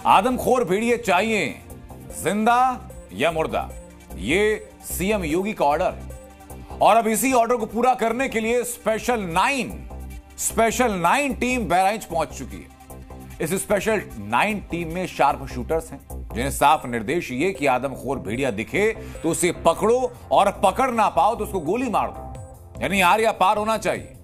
आदमखोर भेड़िए चाहिए, जिंदा या मुर्दा, ये सीएम योगी का ऑर्डर है। और अब इसी ऑर्डर को पूरा करने के लिए स्पेशल 9 टीम बहराइच पहुंच चुकी है। इस स्पेशल 9 टीम में शार्प शूटर्स हैं, जिन्हें साफ निर्देश ये कि आदमखोर भेड़िया दिखे तो उसे पकड़ो और पकड़ ना पाओ तो उसको गोली मार दो, यानी आर या पार होना चाहिए।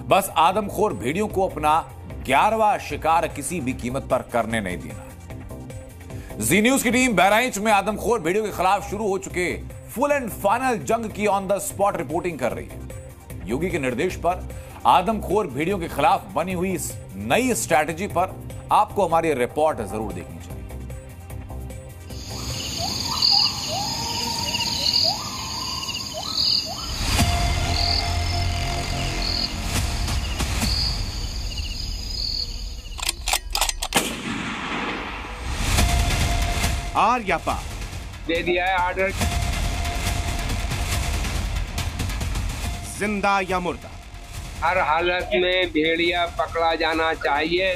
बस आदमखोर भेड़ियों को अपना 11वां शिकार किसी भी कीमत पर करने नहीं देना। जी न्यूज की टीम बहराइच में आदमखोर भेड़ियों के खिलाफ शुरू हो चुके फुल एंड फाइनल जंग की ऑन द स्पॉट रिपोर्टिंग कर रही है। योगी के निर्देश पर आदमखोर भेड़ियों के खिलाफ बनी हुई इस नई स्ट्रैटेजी पर आपको हमारी रिपोर्ट जरूर देखनी चाहिए। आर या पार दे दिया है ऑर्डर। जिंदा या मुर्दा, हर हालत में भेड़िया पकड़ा जाना चाहिए।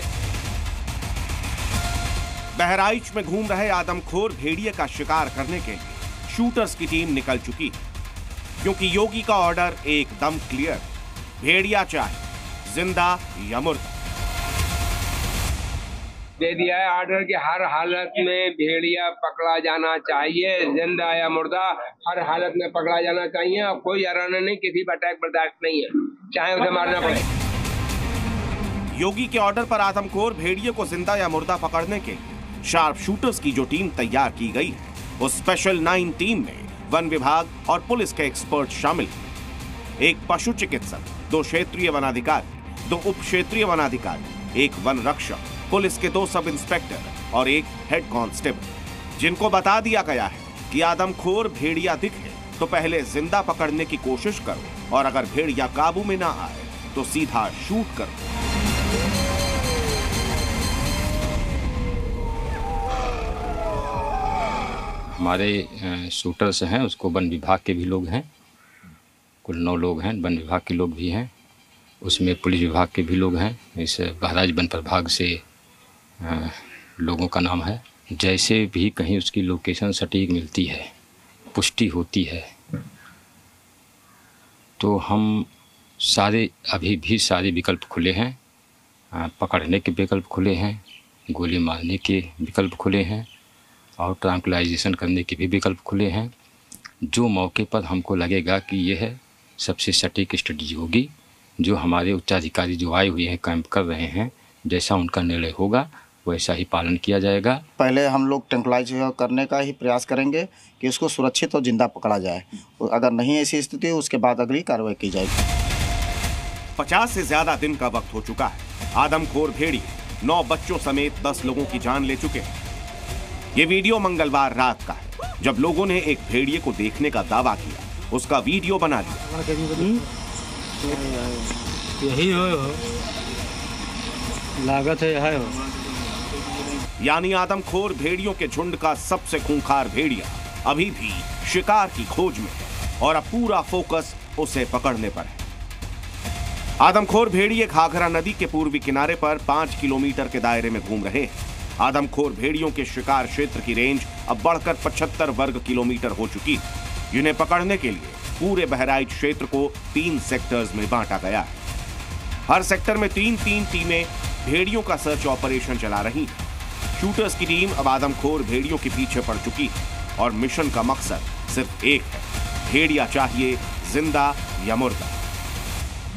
बहराइच में घूम रहे आदमखोर भेड़िए का शिकार करने के लिए शूटर्स की टीम निकल चुकी है, क्योंकि योगी का ऑर्डर एकदम क्लियर, भेड़िया चाहिए, जिंदा या मुर्दा। दे दिया है ऑर्डर कि हर हालत में भेड़िया पकड़ा जाना चाहिए, जिंदा या मुर्दा हर हालत में पकड़ा जाना चाहिए। और कोई हराना नहीं, किसी पर अटैक बर्दाश्त नहीं है, चाहे उसे मारना पड़े। योगी के ऑर्डर पर आदमखोर भेड़िए को जिंदा या मुर्दा पकड़ने के लिए शार्प शूटर्स की जो टीम तैयार की गई है, उस स्पेशल 9 टीम में वन विभाग और पुलिस के एक्सपर्ट शामिल हैं। एक पशु चिकित्सक, 2 क्षेत्रीय वनाधिकारी, 2 उप क्षेत्रीय वनाधिकारी, 1 वन रक्षक, पुलिस के 2 सब इंस्पेक्टर और 1 हेड कांस्टेबल, जिनको बता दिया गया है कि आदमखोर भेड़िया दिखे तो पहले जिंदा पकड़ने की कोशिश करो, और अगर भेड़िया काबू में ना आए तो सीधा शूट करो। हमारे शूटर्स हैं, उसको वन विभाग के भी लोग हैं, कुल 9 लोग हैं, वन विभाग के लोग भी हैं, उसमें पुलिस विभाग के भी लोग हैं। इस बहराइच वन प्रभाग से लोगों का नाम है। जैसे भी कहीं उसकी लोकेशन सटीक मिलती है, पुष्टि होती है, तो हम अभी भी सारे विकल्प खुले हैं। पकड़ने के विकल्प खुले हैं, गोली मारने के विकल्प खुले हैं और ट्रैंकुलाइजेशन करने के भी विकल्प खुले हैं। जो मौके पर हमको लगेगा कि यह सबसे सटीक स्ट्रेटजी होगी, जो हमारे उच्चाधिकारी जो आए हुए हैं, कैंप कर रहे हैं, जैसा उनका निर्णय होगा वैसा ही पालन किया जाएगा। पहले हम लोग ट्रैंकुलाइज करने का ही प्रयास करेंगे कि उसको सुरक्षित और जिंदा पकड़ा जाए। अगर नहीं ऐसी स्थिति है, उसके बाद अगली कार्रवाई की जाएगी। 50 से ज्यादा दिन का वक्त हो चुका है। आदमखोर भेड़िए 9 बच्चों समेत 10 लोगों की जान ले चुके हैं। ये वीडियो मंगलवार रात का है, जब लोगों ने एक भेड़िए को देखने का दावा किया, उसका वीडियो बना लिया। यही हो लागत है हो। यानी आदमखोर भेड़ियों के झुंड का सबसे खूंखार भेड़िया अभी भी शिकार की खोज में है और अब पूरा फोकस उसे पकड़ने पर है। आदमखोर भेड़िए घाघरा नदी के पूर्वी किनारे पर 5 किलोमीटर के दायरे में घूम रहे हैं। आदमखोर भेड़ियों के शिकार क्षेत्र की रेंज अब बढ़कर 75 वर्ग किलोमीटर हो चुकी है, जिन्हें पकड़ने के लिए पूरे बहराइच क्षेत्र को 3 सेक्टर्स में बांटा गया है। हर सेक्टर में 3-3 टीमें भेड़ियों का सर्च ऑपरेशन चला रही हैं। शूटर्स की टीम अब आदमखोर भेड़ियों के पीछे पड़ चुकी है और मिशन का मकसद सिर्फ एक है, भेड़िया चाहिए, जिंदा या मुर्दा।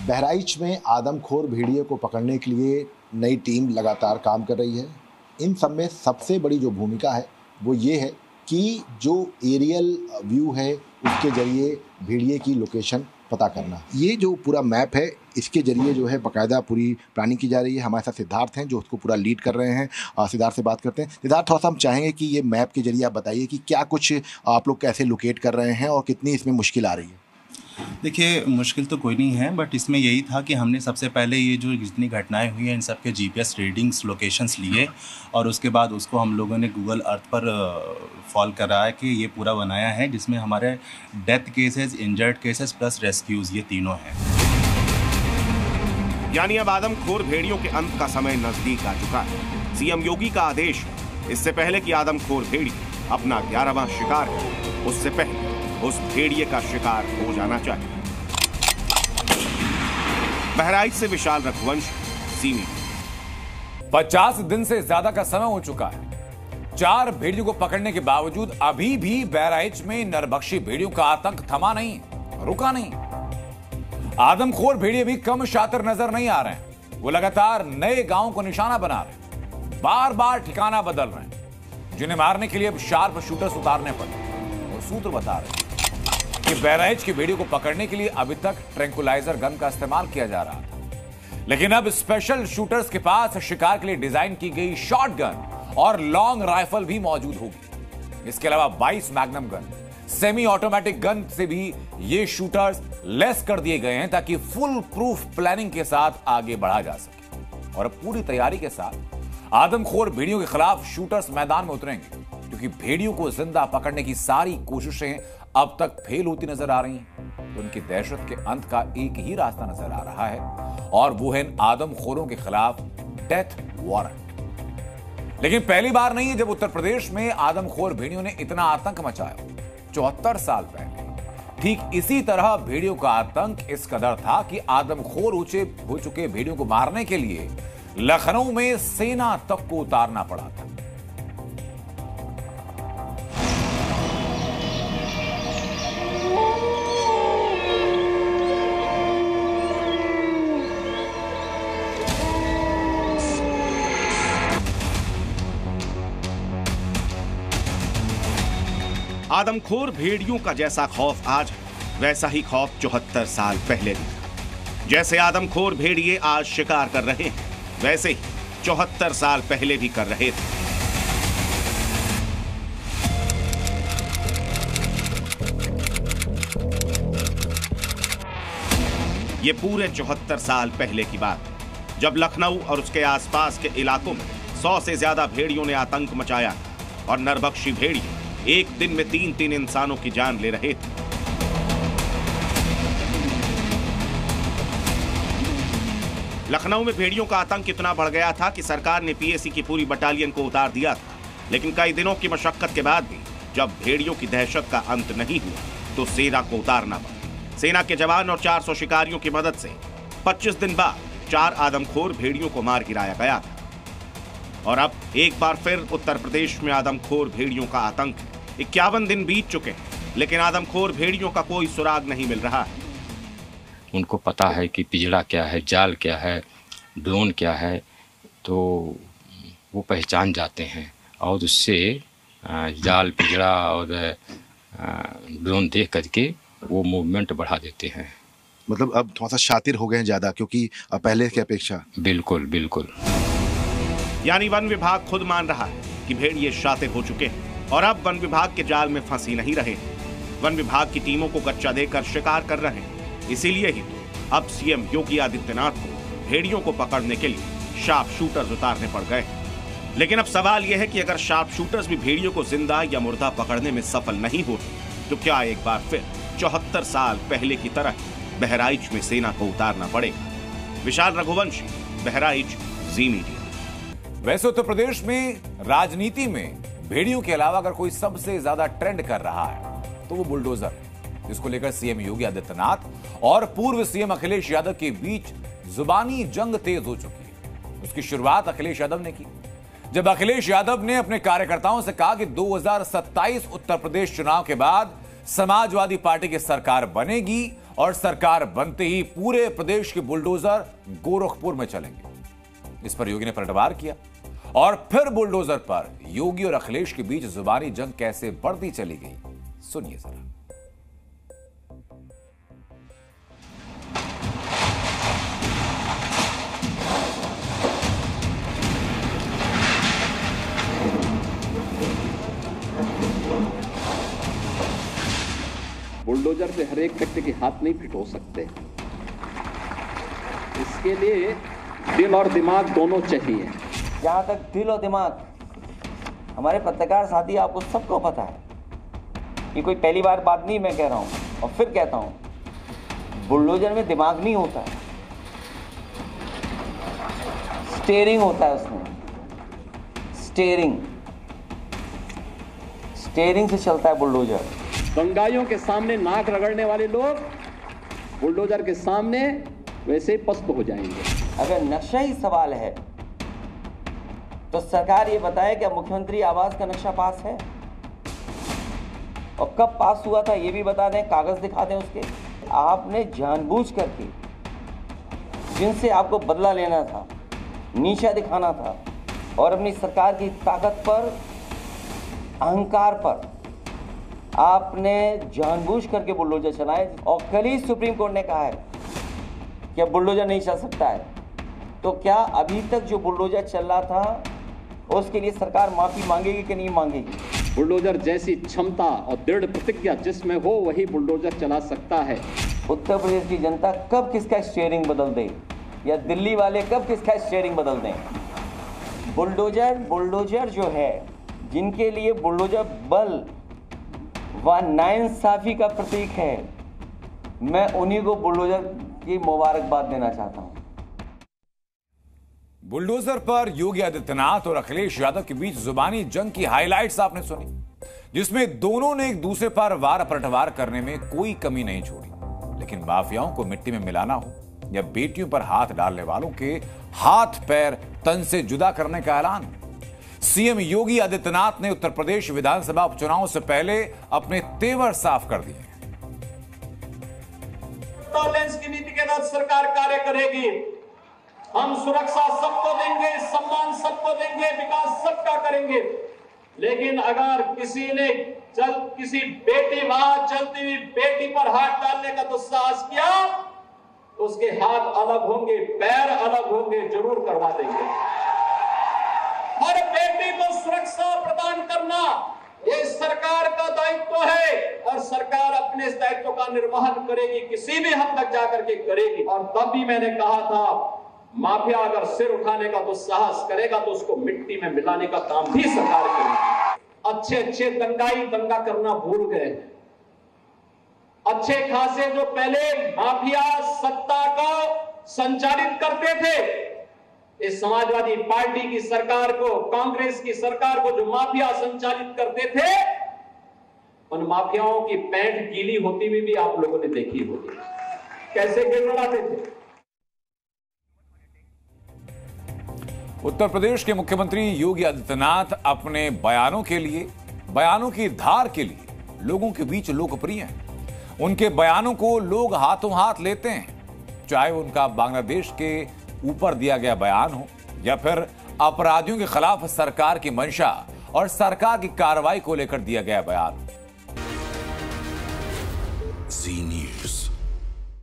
बहराइच में आदमखोर भेड़िए को पकड़ने के लिए नई टीम लगातार काम कर रही है। इन सब में सबसे बड़ी जो भूमिका है वो ये है कि जो एरियल व्यू है उसके जरिए भेड़िए की लोकेशन पता करना। ये जो पूरा मैप है, इसके जरिए जो है बाकायदा पूरी प्लानिंग की जा रही है। हमारे साथ सिद्धार्थ हैं जो उसको पूरा लीड कर रहे हैं। सिद्धार्थ से बात करते हैं। सिद्धार्थ, थोड़ा सा हम चाहेंगे कि ये मैप के जरिए आप बताइए कि क्या कुछ आप लोग कैसे लोकेट कर रहे हैं और कितनी इसमें मुश्किल आ रही है। देखिए, मुश्किल तो कोई नहीं है, बट इसमें यही था कि हमने सबसे पहले ये जो जितनी घटनाएं हुई हैं इन सब के जीपीएस रीडिंग्स लोकेशंस लिए और उसके बाद उसको हम लोगों ने गूगल अर्थ पर फॉल कराया कि ये पूरा बनाया है, जिसमें हमारे death cases, injured cases plus rescues ये तीनों हैं। यानी अब आदमखोर भेड़ियों के अंत का समय नजदीक आ चुका है। सीएम योगी का आदेश है इससे पहले कि आदमखोर भेड़िया अपना 11वां शिकार करे, उससे पहले उस भेड़िए का शिकार हो जाना चाहिए। बहराइच से विशाल रघुवंश, सी मीडिया। 50 दिन से ज्यादा का समय हो चुका है। 4 भेड़ियों को पकड़ने के बावजूद अभी भी बहराइच में नरभक्षी भेड़ियों का आतंक थमा नहीं, रुका नहीं। आदमखोर भेड़िए भी कम शातिर नजर नहीं आ रहे हैं। वो लगातार नए गांवों को निशाना बना रहे हैं, बार बार ठिकाना बदल रहे हैं, जिन्हें मारने के लिए अब शार्प शूटर्स उतारने पड़े। और सूत्र बता रहे हैं कि बहराइच की भेड़ियों को पकड़ने के लिए अभी तक ट्रैंकुलाइजर गन का इस्तेमाल किया जा रहा था, लेकिन अब स्पेशल शूटर्स के पास शिकार के लिए डिजाइन की गई शॉटगन और लॉन्ग राइफल भी मौजूद होगी। इसके अलावा 22 magnum gun, semi automatic gun से भी ये शूटर्स लेस कर दिए गए हैं ताकि फुल प्रूफ प्लानिंग के साथ आगे बढ़ा जा सके। और अब पूरी तैयारी के साथ आदमखोर भेड़ियों के खिलाफ शूटर्स मैदान में उतरेंगे, क्योंकि भेड़ियों को जिंदा पकड़ने की सारी कोशिशें अब तक फेल होती नजर आ रही हैं। तो उनकी दहशत के अंत का एक ही रास्ता नजर आ रहा है, और वो है इन आदमखोरों के खिलाफ डेथ वारंट। लेकिन पहली बार नहीं है जब उत्तर प्रदेश में आदमखोर भेड़ियों ने इतना आतंक मचाया। 74 साल पहले ठीक इसी तरह भेड़ियों का आतंक इस कदर था कि आदमखोर हो चुके भेड़ियों को मारने के लिए लखनऊ में सेना तक को उतारना पड़ा था। आदमखोर भेड़ियों का जैसा खौफ आज है, वैसा ही खौफ 74 साल पहले भी था। जैसे आदमखोर भेड़िए आज शिकार कर रहे हैं, वैसे ही 74 साल पहले भी कर रहे थे। ये पूरे 74 साल पहले की बात है, जब लखनऊ और उसके आसपास के इलाकों में 100 से ज्यादा भेड़ियों ने आतंक मचाया था और नरभक्षी भेड़िए एक दिन में 3-3 इंसानों की जान ले रहे थे। लखनऊ में भेड़ियों का आतंक इतना बढ़ गया था कि सरकार ने पीएसी की पूरी बटालियन को उतार दिया था। लेकिन कई दिनों की मशक्कत के बाद भी जब भेड़ियों की दहशत का अंत नहीं हुआ, तो सेना को उतारना पड़ा। सेना के जवान और 400 शिकारियों की मदद से 25 दिन बाद 4 आदमखोर भेड़ियों को मार गिराया गया था। और अब एक बार फिर उत्तर प्रदेश में आदमखोर भेड़ियों का आतंक है। 51 दिन बीत चुके हैं, लेकिन आदमखोर भेड़ियों का कोई सुराग नहीं मिल रहा है। उनको पता है कि पिंजड़ा क्या है, जाल क्या है, ड्रोन क्या है, तो वो पहचान जाते हैं और उससे जाल, पिंजड़ा और ड्रोन देख करके वो मूवमेंट बढ़ा देते हैं। मतलब अब थोड़ा सा शातिर हो गए हैं ज़्यादा, क्योंकि पहले की अपेक्षा। बिल्कुल बिल्कुल। यानी वन विभाग खुद मान रहा है कि भेड़िए शातिर हो चुके हैं और अब वन विभाग के जाल में फंसी नहीं रहे। वन विभाग की टीमों को कच्चा देकर शिकार कर रहे हैं। इसीलिए ही तो अब सीएम योगी आदित्यनाथ को भेड़ियों को पकड़ने के लिए शार्प शूटर्स उतारने पड़ गए। लेकिन अब सवाल यह है कि अगर शार्प शूटर्स भी भेड़ियों को जिंदा या मुर्दा पकड़ने में सफल नहीं होते, तो क्या एक बार फिर 74 साल पहले की तरह बहराइच में सेना को उतारना पड़ेगा? विशाल रघुवंशी, बहराइच, जी मीडिया। वैसे उत्तर प्रदेश में राजनीति में भेड़ियों के अलावा अगर कोई सबसे ज्यादा ट्रेंड कर रहा है तो वो बुलडोजर है, जिसको लेकर सीएम योगी आदित्यनाथ और पूर्व सीएम अखिलेश यादव के बीच जुबानी जंग तेज हो चुकी है। उसकी शुरुआत अखिलेश यादव ने की, जब अखिलेश यादव ने अपने कार्यकर्ताओं से कहा कि 2027 उत्तर प्रदेश चुनाव के बाद समाजवादी पार्टी की सरकार बनेगी और सरकार बनते ही पूरे प्रदेश के बुलडोजर गोरखपुर में चलेंगे। इस पर योगी ने पलटवार किया और फिर बुलडोजर पर योगी और अखिलेश के बीच जुबानी जंग कैसे बढ़ती चली गई, सुनिए जरा। बुलडोजर से हर एक व्यक्ति के हाथ नहीं फिट हो सकते। इसके लिए दिल और दिमाग दोनों चाहिए। जहाँ तक दिल और दिमाग, हमारे पत्रकार साथी आपको सबको पता है, ये कोई पहली बार बात नहीं मैं कह रहा हूँ और फिर कहता हूँ, बुलडोजर में दिमाग नहीं होता है, स्टीयरिंग होता है उसमें, स्टीयरिंग। स्टीयरिंग से चलता है बुलडोजर। दंगाइयों के सामने नाक रगड़ने वाले लोग बुलडोजर के सामने वैसे ही पस्त हो जाएंगे। अगर नक्शा ही सवाल है तो सरकार ये बताए कि मुख्यमंत्री आवास का नक्शा पास है, और कब पास हुआ था ये भी बता दें, कागज दिखा दें उसके। आपने जानबूझ करके जिनसे आपको बदला लेना था, नीचा दिखाना था और अपनी सरकार की ताकत पर, अहंकार पर आपने जानबूझ करके बुलडोजर चलाए। और कल ही सुप्रीम कोर्ट ने कहा है कि अब बुलडोजर नहीं चल सकता है, तो क्या अभी तक जो बुलडोजर चल रहा था उसके लिए सरकार माफी मांगेगी कि नहीं मांगेगी? बुलडोजर जैसी क्षमता और दृढ़ प्रतिज्ञा जिसमें हो वही बुलडोजर चला सकता है। उत्तर प्रदेश की जनता कब किसका स्टीयरिंग बदल दे, या दिल्ली वाले कब किसका स्टीयरिंग बदल दें? बुलडोजर जो है, जिनके लिए बुलडोजर बल व नाइंसाफी का प्रतीक है, मैं उन्हीं को बुलडोजर की मुबारकबाद देना चाहता हूं। बुलडोजर पर योगी आदित्यनाथ और अखिलेश यादव के बीच जुबानी जंग की हाइलाइट्स आपने सुनी, जिसमें दोनों ने एक दूसरे पर वार पलटवार करने में कोई कमी नहीं छोड़ी। लेकिन माफियाओं को मिट्टी में मिलाना हो या बेटियों पर हाथ डालने वालों के हाथ पैर तन से जुदा करने का ऐलान, सीएम योगी आदित्यनाथ ने उत्तर प्रदेश विधानसभा उपचुनाव से पहले अपने तेवर साफ कर दिए। टॉलरेंस की नीति के तहत सरकार कार्य करेगी। हम सुरक्षा सबको देंगे, सम्मान सबको देंगे, विकास सबका करेंगे। लेकिन अगर किसी ने किसी बेटी वहां चलती हुई बेटी पर हाथ डालने का दुस्साहस किया तो उसके हाथ अलग होंगे, पैर अलग होंगे, जरूर करवा देंगे। हर बेटी को सुरक्षा प्रदान करना ये सरकार का दायित्व है और सरकार अपने इस दायित्व का निर्वहन करेगी, किसी भी हद तक जाकर के करेगी। और तब भी मैंने कहा था, माफिया अगर सिर उठाने का दुस्साहस करेगा तो उसको मिट्टी में मिलाने का काम भी सरकार करेगी। अच्छे अच्छे दंगाई दंगा करना भूल गए हैं। अच्छे खासे जो पहले माफिया सत्ता को संचालित करते थे, इस समाजवादी पार्टी की सरकार को, कांग्रेस की सरकार को जो माफिया संचालित करते थे, उन माफियाओं की पैंट गीली होती हुई भी आप लोगों ने देखी होगी, कैसे गिड़गिड़ाते थे। उत्तर प्रदेश के मुख्यमंत्री योगी आदित्यनाथ अपने बयानों के लिए, बयानों की धार के लिए लोगों के बीच लोकप्रिय हैं। उनके बयानों को लोग हाथों हाथ लेते हैं, चाहे उनका बांग्लादेश के ऊपर दिया गया बयान हो या फिर अपराधियों के खिलाफ सरकार की मंशा और सरकार की कार्रवाई को लेकर दिया गया बयान। जी न्यूज़।